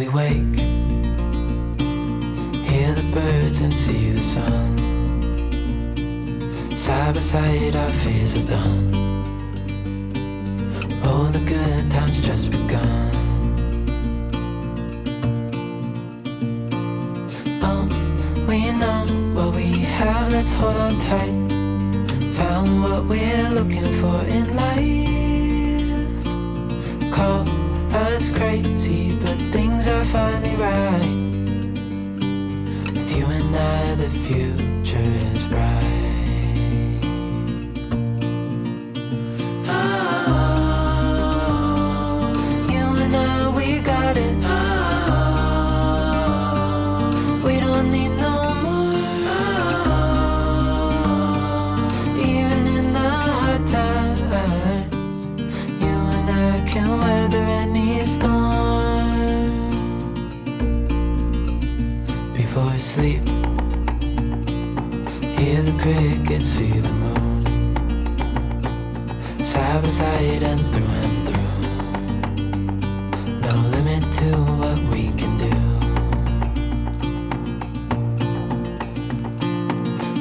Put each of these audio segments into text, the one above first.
we wake, hear the birds and see the sun. Side by side our fears are done. Oh, the good times just begun. Oh, we know what we have, let's hold on tight. Found what we're looking for in life. Call us crazy, but things are finally right. With you and I, the future is bright. Sleep, hear the crickets, see the moon. Side by side and through. No limit to what we can do.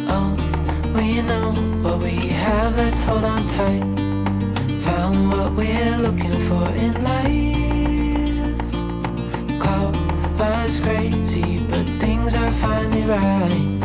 Oh, we know what we have, let's hold on tight. Found what we're looking for in life. Call us crazy, but things are finally right.